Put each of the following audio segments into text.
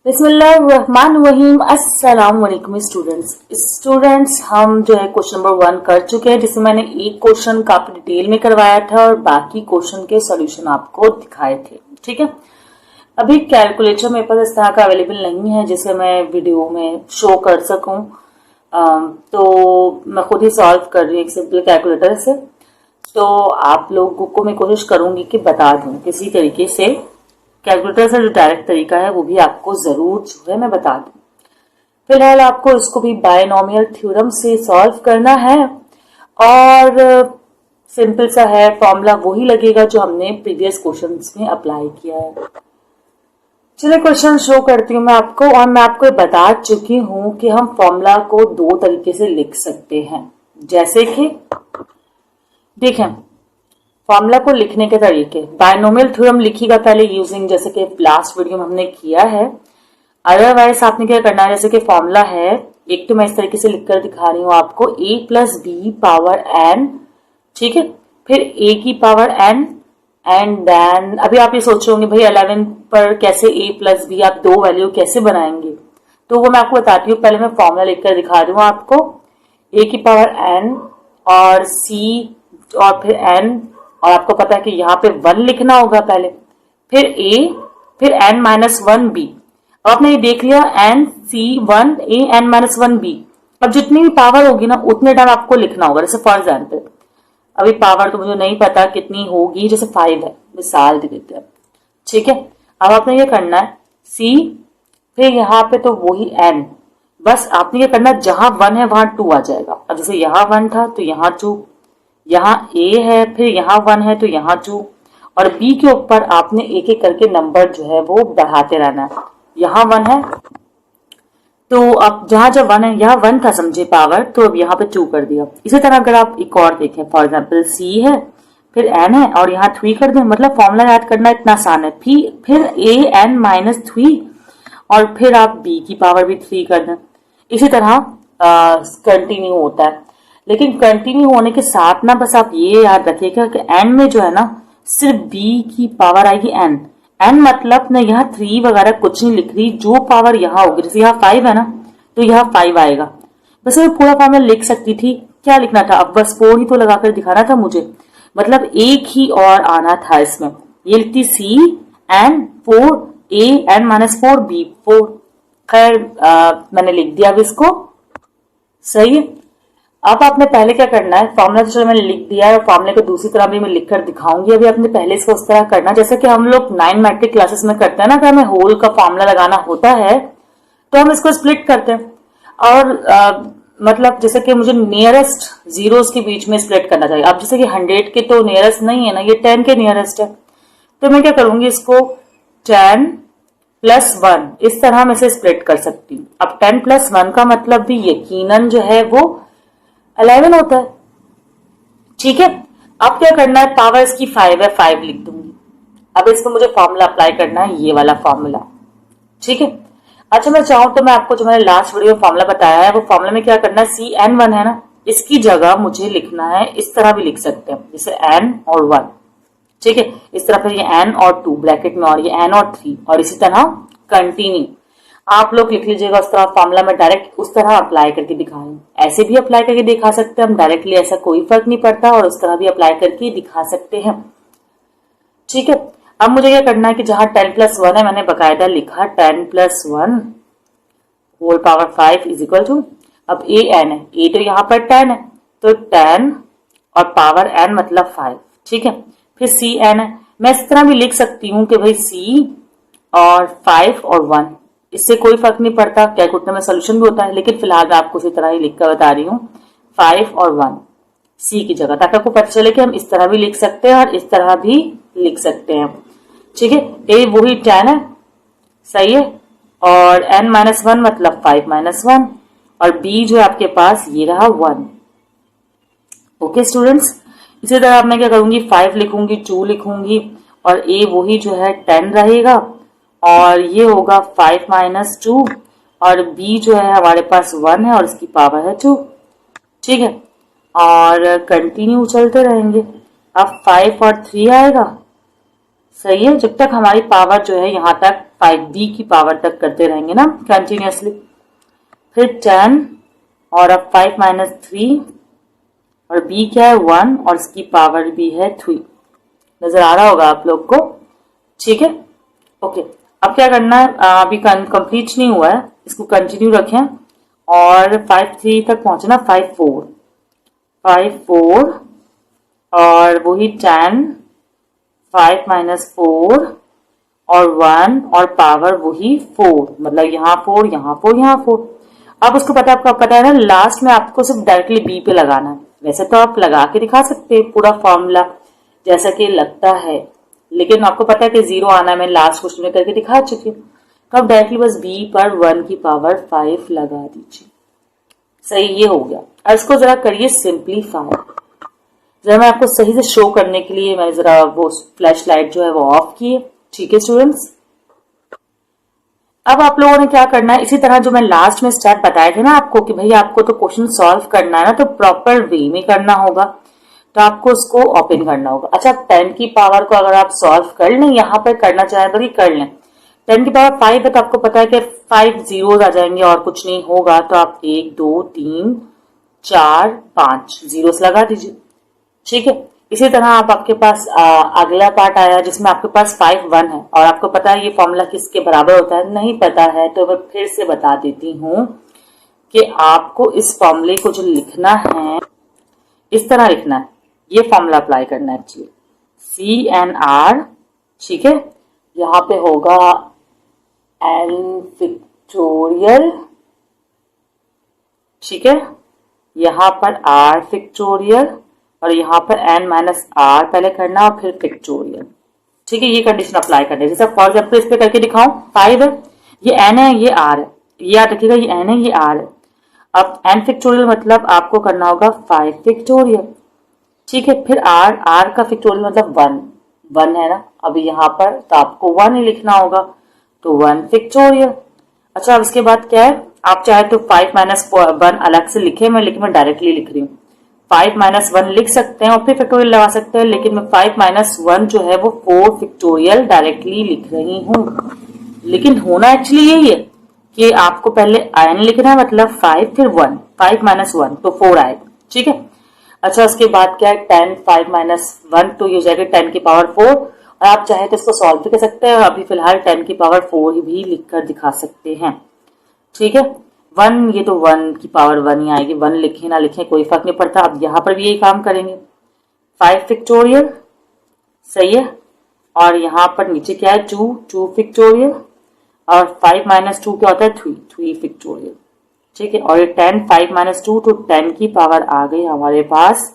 बिस्मिल्लाहिर्रहमानिर्रहीम। अस्सलाम वालेकुम स्टूडेंट्स, हम जो है क्वेश्चन नंबर 1 कर चुके हैं, जिसमें मैंने एक क्वेश्चन काफी डिटेल में करवाया था और बाकी क्वेश्चन के सॉल्यूशन आपको दिखाए थे। ठीक है, अभी कैलकुलेटर मेरे पास इस तरह का अवेलेबल नहीं है जिसे मैं वीडियो में शो कर सकूं, तो मैं खुद ही सॉल्व कर रही हूँ एक सिंपल कैलकुलेटर से। तो आप लोगों को मैं कोशिश करूंगी कि बता दूं किसी तरीके से। कैलकुलेटर से जो डायरेक्ट तरीका है वो भी आपको जरूर जो है मैं बता दूं। फिलहाल आपको इसको भी बायनोमियल थ्योरम से सॉल्व करना है और सिंपल सा है, फॉर्मूला वही लगेगा जो हमने प्रीवियस क्वेश्चंस में अप्लाई किया है। चलिए क्वेश्चन शो करती हूँ मैं आपको, और मैं आपको बता चुकी हूं कि हम फॉर्मूला को दो तरीके से लिख सकते हैं। जैसे कि देखें, फॉर्मूला को लिखने के तरीके, बायनोमियल थ्योरम लिखिएगा पहले यूजिंग, जैसे कि लास्ट वीडियो में हमने किया है। अदरवाइज आपने क्या करना है, जैसे कि फॉर्मूला है, एक तो मैं इस तरीके से लिखकर दिखा रही हूँ आपको, a plus b power n, ठीक है, फिर a की पावर n एंड देन अभी आप ये सोच रहे होंगे भाई 11 पर कैसे a प्लस बी, आप दो वैल्यू कैसे बनाएंगे, तो वो मैं आपको बताती हूँ। पहले मैं फॉर्मूला लिखकर दिखा रही हूँ आपको, a की पावर n और c और फिर n, और आपको पता है कि यहाँ पे 1 लिखना होगा पहले, फिर a, फिर n माइनस 1 b। अब आपने ये देख लिया n c 1 a n minus 1 b। अब जितनी भी पावर होगी ना उतने टाइम आपको लिखना होगा। जैसे फॉर एग्जाम्पल अभी पावर तो मुझे नहीं पता कितनी होगी, जैसे 5 है, मिसाल दे देते हैं, ठीक है। अब आपने ये करना है c, फिर यहाँ पे तो वही n, बस आपने ये करना है जहां 1 है वहां 2 आ जाएगा। अब जैसे यहाँ 1 था तो यहाँ 2, यहाँ a है, फिर यहाँ 1 है तो यहाँ 2, और b के ऊपर आपने एक एक करके नंबर जो है वो बढ़ाते रहना है। यहाँ 1 है तो अब जहां जब 1 है, यहाँ 1 था समझे पावर, तो अब यहाँ पे 2 कर दिया। इसी तरह अगर आप एक और देखें, फॉर एग्जाम्पल c है, फिर n है और यहाँ 3 कर दें, मतलब फॉर्मूला याद करना इतना आसान है। फिर a n माइनस 3 और फिर आप b की पावर भी 3 कर दें। इसी तरह कंटिन्यू होता है, लेकिन कंटिन्यू होने के साथ ना बस आप ये याद रखिएगा कि n में जो है ना सिर्फ b की पावर आएगी n। n मतलब मैं यहाँ 3 वगैरह कुछ नहीं लिख रही, जो पावर यहाँ होगी, जैसे यहाँ 5 है ना तो यहाँ 5 आएगा। बस मैं पूरा फॉर्मूला लिख सकती थी, क्या लिखना था, अब बस 4 ही तो लगाकर दिखाना था मुझे, मतलब एक ही और आना था इसमें। ये लिखती c n 4 a n minus 4 b 4। खैर मैंने लिख दिया अब इसको, सही है। अब आपने पहले क्या करना है, फॉर्मूला तो चलो मैंने लिख दिया है, फॉर्मूले को दूसरी तरह भी मैं लिखकर दिखाऊंगी। अभी आपने पहले इसको उस तरह करना, जैसे कि हम लोग 9 मैट्रिक क्लासेस में करते हैं ना, कि हमें होल का फॉर्मूला लगाना होता है तो हम इसको स्प्लिट करते हैं, और मतलब जैसे कि मुझे नियरेस्ट जीरोस के बीच में स्प्लिट करना चाहिए। अब जैसे कि 100 के तो नियरेस्ट नहीं है ना, ये 10 के नियरेस्ट है, तो मैं क्या करूंगी, इसको 10 प्लस 1 इस तरह में से स्प्लिट कर सकती हूँ। अब 10 प्लस 1 का मतलब भी यकीनन जो है वो 11 होता है, ठीक है। अब क्या करना है, पावर इसकी 5 है, 5 लिख दूंगी। अब इसमें मुझे फॉर्मूला अप्लाई करना है, ये वाला फॉर्मूला, ठीक है। अच्छा मैं चाहूं तो मैं आपको जो मैंने लास्ट वीडियो में फॉर्मूला बताया है, वो फॉर्मूला में क्या करना है, CN1 है ना, इसकी जगह मुझे लिखना है, इस तरह भी लिख सकते हैं, जैसे n और 1, ठीक है, इस तरह फिर ये n और 2 ब्रैकेट में, और ये n और 3, और इसी तरह कंटिन्यू आप लोग लिख लीजिएगा उस तरह। फॉर्मूला में डायरेक्ट उस तरह अप्लाई करके दिखाएं, ऐसे भी अप्लाई करके दिखा सकते हैं हम डायरेक्टली, ऐसा कोई फर्क नहीं पड़ता, और उस तरह भी अप्लाई करके दिखा सकते हैं, ठीक है। अब मुझे क्या करना है कि जहां 10 प्लस 1 है, मैंने बकायदा लिखा 10 plus 1 whole power 5 is equal to, अब a n है, a तो यहाँ पर 10 है तो 10 और पावर n मतलब 5, ठीक है। फिर c n है, मैं इस तरह भी लिख सकती हूँ कि भाई c और 5 और 1, इससे कोई फर्क नहीं पड़ता, कैलकुलेटर में सोल्यूशन भी होता है, लेकिन फिलहाल मैं आपको इसी तरह ही लिखकर बता रही हूँ 5 और 1 सी की जगह, ताकि आपको पता चले कि हम इस तरह भी लिख सकते हैं और इस तरह भी लिख सकते हैं, ठीक है। ए वही 10 है, सही है, और n माइनस 1 मतलब 5 माइनस 1, और b जो है आपके पास ये रहा 1। ओके स्टूडेंट्स, इसी तरह मैं क्या करूंगी, 5 लिखूंगी, 2 लिखूंगी, और a वही जो है 10 रहेगा, और ये होगा 5 माइनस 2, और b जो है हमारे पास 1 है और इसकी पावर है 2, ठीक है। और कंटिन्यू चलते रहेंगे, अब 5 और 3 आएगा, सही है, जब तक हमारी पावर जो है यहाँ तक 5b की पावर तक करते रहेंगे ना कंटिन्यूसली। फिर 10 और अब 5 माइनस 3 और b क्या है 1 और इसकी पावर भी है 3। नजर आ रहा होगा आप लोग को, ठीक है। ओके, अब क्या करना है, अभी कंप्लीट नहीं हुआ है, इसको कंटिन्यू रखें और 5 3 तक पहुंचना, 5 4 और वही 10 5 माइनस 4 और 1 और पावर वही 4, मतलब यहाँ 4 यहाँ 4 यहाँ 4। अब उसको आपको पता है ना, लास्ट में आपको सिर्फ डायरेक्टली बी पे लगाना है। वैसे तो आप लगा के दिखा सकते हैं पूरा फॉर्मूला जैसा कि लगता है, लेकिन आपको पता है कि 0 आना, मैं लास्ट क्वेश्चन में करके दिखा चुकी हूँ। तो आप डायरेक्टली बस बी पर 1 की पावर 5 लगा दीजिए। सही, ये हो गया। और इसको जरा करिए सिंप्लीफाई। जरा मैं आपको सही से शो करने के लिए मैं जरा वो फ्लैश लाइट जो है वो ऑफ की है, ठीक है स्टूडेंट्स। अब आप लोगों ने क्या करना है, इसी तरह जो मैं लास्ट में स्टेप बताए थे ना आपको कि भाई आपको तो क्वेश्चन सॉल्व करना है ना, तो प्रॉपर वे में करना होगा, तो आपको उसको ओपन करना होगा। अच्छा, 10 की पावर को अगर आप सॉल्व कर लें, यहाँ पर करना चाहें तो भी कर लें। 10 की पावर 5 है तो आपको पता है कि 5 जीरोस आ जाएंगे और कुछ नहीं होगा, तो आप 1 2 3 4 5 जीरोस लगा दीजिए, ठीक है। इसी तरह आपके पास अगला पार्ट आया जिसमें आपके पास 5 1 है और आपको पता है ये फॉर्मूला किसके बराबर होता है, नहीं पता है तो मैं फिर से बता देती हूँ कि आपको इस फॉर्मूले को जो लिखना है इस तरह लिखना है, ये फॉर्मूला अप्लाई करना है एक्चुअली, CNR, ठीक है। यहाँ पे होगा N फैक्टोरियल, ठीक है, यहाँ पर R फैक्टोरियल और यहाँ पर n माइनस आर पहले करना और फिर फैक्टोरियल, ठीक है। ये कंडीशन अप्लाई करनी है। जैसे फॉर एग्जाम्पल इस पे करके दिखाऊं, 5 है, ये n है, ये r है, ये याद रखिएगा, ये n है, ये r है। अब n फैक्टोरियल मतलब आपको करना होगा 5 फैक्टोरियल, ठीक है। फिर r का फैक्टोरियल मतलब 1 है ना, अभी यहाँ पर तो आपको 1 ही लिखना होगा, तो 1 फैक्टोरियल। अच्छा, अब इसके बाद क्या है, आप चाहे तो 5 माइनस 1 अलग से लिखे, मैं डायरेक्टली लिख रही हूँ। 5 माइनस 1 लिख सकते हैं और फिर फैक्टोरियल लगा सकते हैं, लेकिन मैं 5 माइनस 1 जो है वो 4 फैक्टोरियल डायरेक्टली लिख रही हूँ। लेकिन होना एक्चुअली यही है कि आपको पहले n लिखना है, मतलब 5 फिर 1, 5 माइनस 1 तो 4 आएगा, ठीक है। अच्छा, उसके बाद क्या है, 10 5 माइनस 1 तो ये हो जाएगा 10 की पावर 4, और आप चाहे तो इसको सॉल्व भी कर सकते हैं, अभी फिलहाल 10 की पावर 4 भी लिखकर दिखा सकते हैं, ठीक है। 1, ये तो 1 की पावर 1 ही आएगी, 1 लिखें ना लिखें कोई फर्क नहीं पड़ता। अब यहाँ पर भी यही काम करेंगे, 5 फैक्टोरियल, सही है, और यहाँ पर नीचे क्या है 2 फैक्टोरियल, और 5 माइनस 2 क्या होता है 3 फैक्टोरियल, ठीक है। और ये 10 5 माइनस 2 तो 10 की पावर आ गई हमारे पास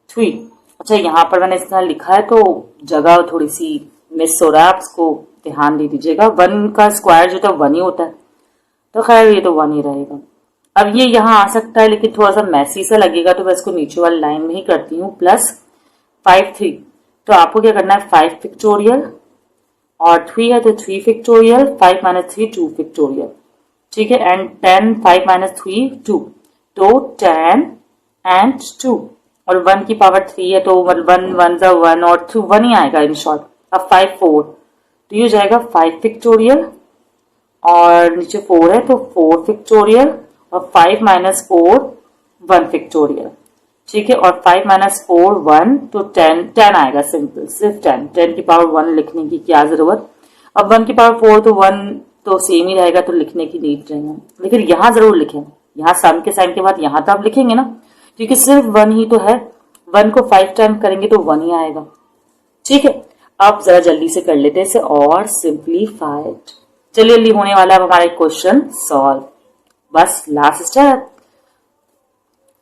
3। अच्छा, यहाँ पर मैंने इस तरह लिखा है तो जगह थोड़ी सी मिस हो रहा है, आप इसको ध्यान दे दीजिएगा। 1 का स्क्वायर जो था 1 ही होता है, तो खैर ये तो 1 ही रहेगा। अब ये यहाँ आ सकता है लेकिन थोड़ा सा मैसी सा लगेगा, तो मैं इसको नीचे वाली लाइन में ही करती हूँ, प्लस 5 3। तो आपको क्या करना है, 5 फैक्टोरियल और 3 है तो 3 फैक्टोरियल, 5 माइनस 3 2 फैक्टोरियल, ठीक है। एंड 10 5 माइनस 3 2, तो 10 एंड 2, और 1 की पावर 3 है तो 1 1 1 और 2 1 ही आएगा इन शॉर्ट। अब 5 4 तो ये हो जाएगा 5 फैक्टोरियल और नीचे 4 है तो 4 फैक्टोरियल, और 5 माइनस 4 1 फैक्टोरियल, ठीक है। और 5 माइनस 4 1 तो 10 आएगा, सिंपल, सिर्फ 10 की पावर 1 लिखने की क्या जरूरत। अब 1 की पावर 4 तो 1 तो सेम ही रहेगा, तो लिखने की नीड रहेगा, लेकिन यहाँ जरूर लिखें, यहाँ सम के साइन के बाद यहाँ तो आप लिखेंगे ना, क्योंकि सिर्फ 1 ही तो है, 1 को 5 टाइम करेंगे तो 1 ही आएगा, ठीक है। अब जरा जल्दी से कर लेते हैं इसे और सिंप्लीफाइड। चलिए, जल्दी होने वाला है हमारा क्वेश्चन सॉल्व, बस लास्ट स्टेप,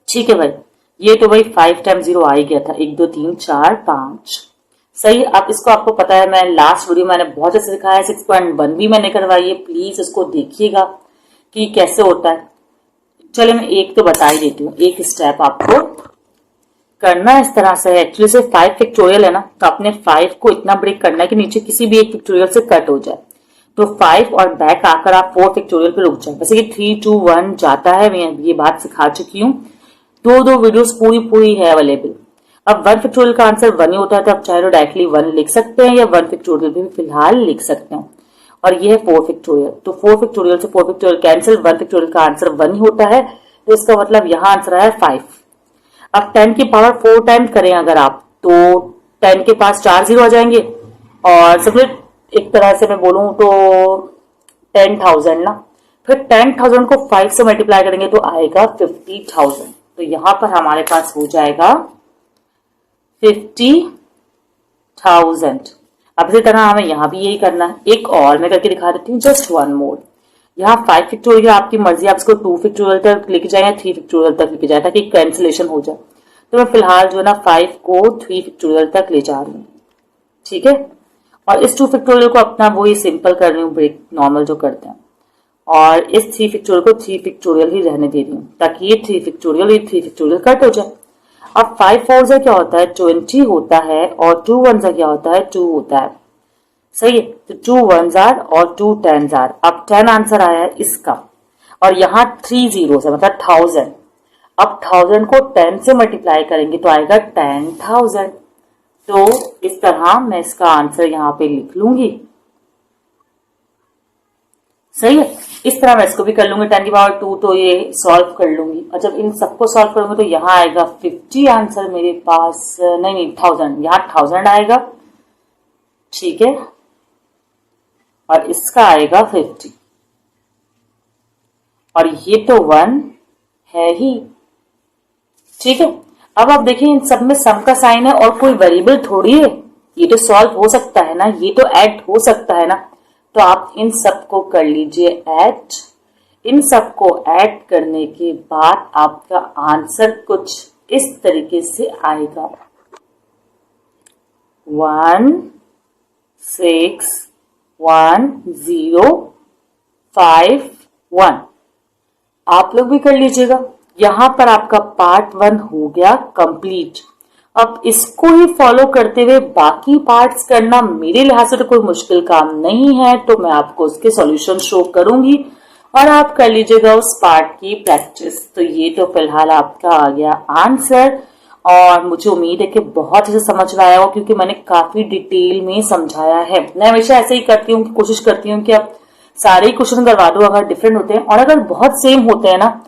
ठीक है भाई। ये तो भाई 5 टाइम 0 आ ही गया था, 1 2 3 4 5, सही। अब इसको आपको पता है, मैं लास्ट वीडियो मैंने बहुत अच्छे सिखाया, 6.1 भी मैंने करवाई है, प्लीज इसको देखिएगा कि कैसे होता है। चलिए मैं एक तो बता ही देती हूँ, एक स्टेप आपको करना इस तरह से है। एक्चुअली सिर्फ 5 फैक्टोरियल है ना, तो आपने 5 को इतना ब्रेक करना है कि नीचे किसी भी एक फैक्टोरियल से कट हो जाए, तो 5 और बैक आकर आप 4 फैक्टोरियल पे रुक जाए। वैसे कि 3 2 1 जाता है, मैं ये बात सिखा चुकी हूँ, दो वीडियोस पूरी है अवेलेबल। अब 1 फैक्टोरियल का आंसर 1 ही होता है, तो आप चाहे तो डायरेक्टली 1 लिख सकते हैं या 1 फैक्टोरियल भी फिलहाल लिख सकते हैं। और ये है 4 फैक्टोरियल। तो 4 फैक्टोरियल से 4 फैक्टोरियल कैंसिल, 1 फैक्टोरियल का आंसर 1 ही होता है, तो इसका मतलब यहाँ आंसर आया 5। अब 10 की पावर 4 टाइम्स करें अगर आप, तो 10 के पास 4 जीरो आ जाएंगे, और सबसे एक तरह से मैं बोलूं तो 10,000 ना, फिर 10,000 को 5 से मल्टीप्लाई करेंगे तो आएगा 50,000। तो यहां पर हमारे पास हो जाएगा 50,000। अब इसी तरह हमें यहाँ भी यही करना है। एक और मैं करके दिखा देती हूँ, जस्ट वन मोर। यहाँ 5 फैक्टोरियल आपकी मर्जी, आप इसको 2 फैक्टोरियल तक लेके जाए या 3 फैक्टोरियल तक लेके जाए ताकि कैंसिलेशन हो जाए। तो मैं फिलहाल जो है ना 5 को 3 फैक्टोरियल तक ले जा रही हूँ, ठीक है। और इस 2 फैक्टोरियल को अपना वही सिंपल कर रही हूँ, ब्रेक नॉर्मल जो करते हैं, और इस 3 फैक्टोरियल को 3 फैक्टोरियल ही रहने दे रही हूँ ताकि ये 3 फैक्टोरियल ये 3 फैक्टोरियल कट हो जाए। अब 5 फोर से क्या होता है 20 होता है, और 2 वन से क्या होता है 2 होता है, सही है। तो 2 वन जार और 2 टेन जार। अब 10 आंसर आया है इसका, और यहाँ 3 जीरो है मतलब 1000। अब 1000 को 10 से मल्टीप्लाई करेंगे तो आएगा 10,000। तो इस तरह मैं इसका आंसर यहाँ पे लिख लूंगी, सही है। इस तरह मैं इसको भी कर लूंगी 10 की पावर 2, तो ये सॉल्व कर लूंगी, और जब इन सबको सॉल्व करूंगी तो यहाँ आएगा 50 आंसर मेरे पास, नहीं 1000, यहाँ 1000 आएगा, ठीक है, और इसका आएगा 50, और ये तो 1 है ही, ठीक है। अब आप देखिए इन सब में सम का साइन है और कोई वेरिएबल थोड़ी है, ये तो सॉल्व हो सकता है ना, ये तो ऐड हो सकता है ना। तो आप इन सबको कर लीजिए ऐड। इन सबको ऐड करने के बाद आपका आंसर कुछ इस तरीके से आएगा 16,1,0,5,1। आप लोग भी कर लीजिएगा। यहां पर आपका पार्ट 1 हो गया कंप्लीट। अब इसको ही फॉलो करते हुए बाकी पार्ट्स करना मेरे लिहाज से तो कोई मुश्किल काम नहीं है, तो मैं आपको उसके सॉल्यूशन शो करूंगी और आप कर लीजिएगा उस पार्ट की प्रैक्टिस। तो ये तो फिलहाल आपका आ गया आंसर, और मुझे उम्मीद है कि बहुत अच्छे से समझ में आया हो क्योंकि मैंने काफी डिटेल में समझाया है। मैं हमेशा ऐसे ही करती हूँ, कोशिश करती हूँ कि आप सारे ही क्वेश्चन करवा दो अगर डिफरेंट होते हैं, और अगर बहुत सेम होते हैं ना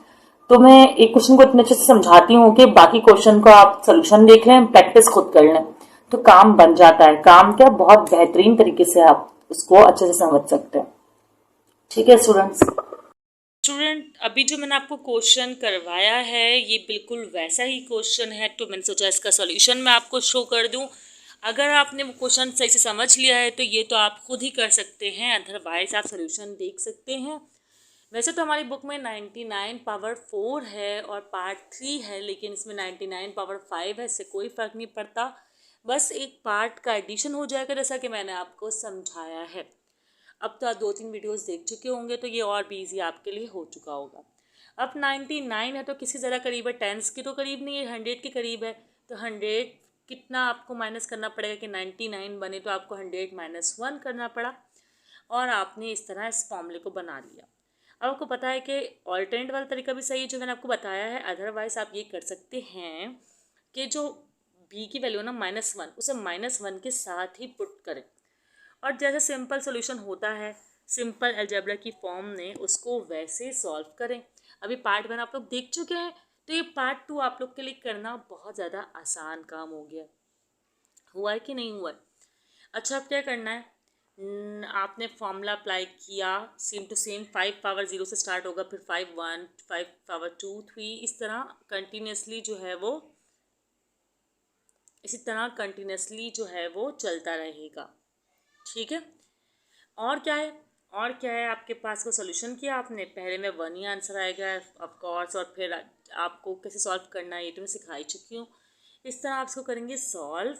तो मैं एक क्वेश्चन को इतने अच्छे से समझाती हूँ कि बाकी क्वेश्चन को आप सोल्यूशन देख लें, प्रैक्टिस खुद कर लें, तो काम बन जाता है। काम क्या बहुत बेहतरीन तरीके से आप उसको अच्छे से समझ सकते हैं, ठीक है स्टूडेंट। अभी जो मैंने आपको क्वेश्चन करवाया है ये बिल्कुल वैसा ही क्वेश्चन है, तो मैंने सोचा इसका सॉल्यूशन मैं आपको शो कर दूं। अगर आपने वो क्वेश्चन सही से समझ लिया है तो ये तो आप खुद ही कर सकते हैं, अदरवाइज आप सॉल्यूशन देख सकते हैं। वैसे तो हमारी बुक में 99 पावर 4 है और पार्ट 3 है, लेकिन इसमें 99 पावर 5 है, इससे कोई फ़र्क नहीं पड़ता, बस एक पार्ट का एडिशन हो जाएगा जैसा कि मैंने आपको समझाया है। अब तो आप 2-3 वीडियोस देख चुके होंगे तो ये और भी ईजी आपके लिए हो चुका होगा। अब 99 है तो किसी ज़रा करीब है, 10 की तो करीब नहीं है, 100 के करीब है, तो 100 कितना आपको माइनस करना पड़ेगा कि 99 बने, तो आपको 100 माइनस 1 करना पड़ा, और आपने इस तरह इस फॉर्मूले को बना लिया। अब आपको पता है कि ऑल्टरनेट वाला तरीका भी सही है जो मैंने आपको बताया है, अदरवाइज आप ये कर सकते हैं कि जो b की वैल्यू ना -1, उसे -1 के साथ ही पुट करें, और जैसे सिंपल सोल्यूशन होता है सिंपल अलजेब्रा की फॉर्म में उसको वैसे सॉल्व करें। अभी पार्ट 1 आप लोग देख चुके हैं, तो ये पार्ट 2 आप लोग के लिए करना बहुत ज़्यादा आसान काम हो गया। हुआ है कि नहीं हुआ है? अच्छा, अब क्या करना है, आपने फॉर्मूला अप्लाई किया सेम टू सेम, 5 पावर 0 से स्टार्ट होगा, फिर 5 1, 5 पावर 2 3, इस तरह कंटिन्यूसली जो है वो चलता रहेगा, ठीक है। और क्या है, आपके पास को सोल्यूशन किया आपने, पहले में 1 ही आंसर आएगा ऑफ कोर्स, और फिर आपको कैसे सॉल्व करना है ये तो मैं सिखा ही चुकी हूँ। इस तरह आप इसको करेंगे सॉल्व,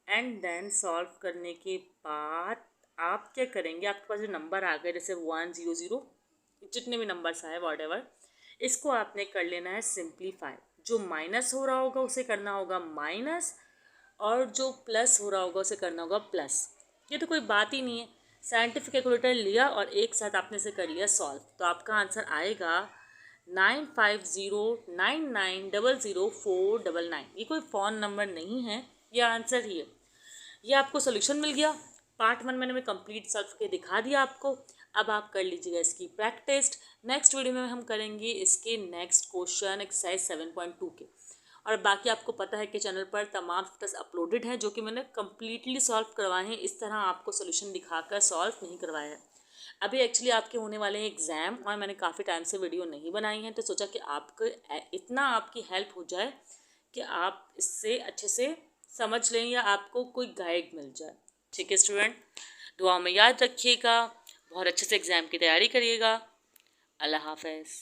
एंड देन सॉल्व करने के बाद आप क्या करेंगे, आपके पास जो नंबर आ गए जैसे 1 0 0 जितने भी नंबर्स आए वॉट एवर, इसको आपने कर लेना है सिंप्लीफाई। जो माइनस हो रहा होगा उसे करना होगा माइनस, और जो प्लस हो रहा होगा उसे करना होगा प्लस। ये तो कोई बात ही नहीं है, साइंटिफिक कैलकुलेटर लिया और एक साथ आपने इसे कर लिया सॉल्व, तो आपका आंसर आएगा 9509900499। ये कोई फ़ोन नंबर नहीं है, ये आंसर ही है। ये आपको सोल्यूशन मिल गया, पार्ट 1 मैंने कंप्लीट सॉल्व करके दिखा दिया आपको। अब आप कर लीजिएगा इसकी प्रैक्टिस। नेक्स्ट वीडियो में हम करेंगे इसके नेक्स्ट क्वेश्चन एक्सरसाइज 7.2 के। और बाकी आपको पता है कि चैनल पर तमाम टेस्ट अपलोडेड हैं जो कि मैंने कम्प्लीटली सॉल्व करवाए हैं। इस तरह आपको सोल्यूशन दिखाकर सॉल्व नहीं करवाया है। अभी एक्चुअली आपके होने वाले हैं एग्ज़ाम और मैंने काफ़ी टाइम से वीडियो नहीं बनाई है, तो सोचा कि आपको इतना आपकी हेल्प हो जाए कि आप इससे अच्छे से समझ लें या आपको कोई गाइड मिल जाए। ठीक है स्टूडेंट, दुआ में याद रखिएगा, बहुत अच्छे से एग्ज़ाम की तैयारी करिएगा। अल्लाह हाफ़िज़।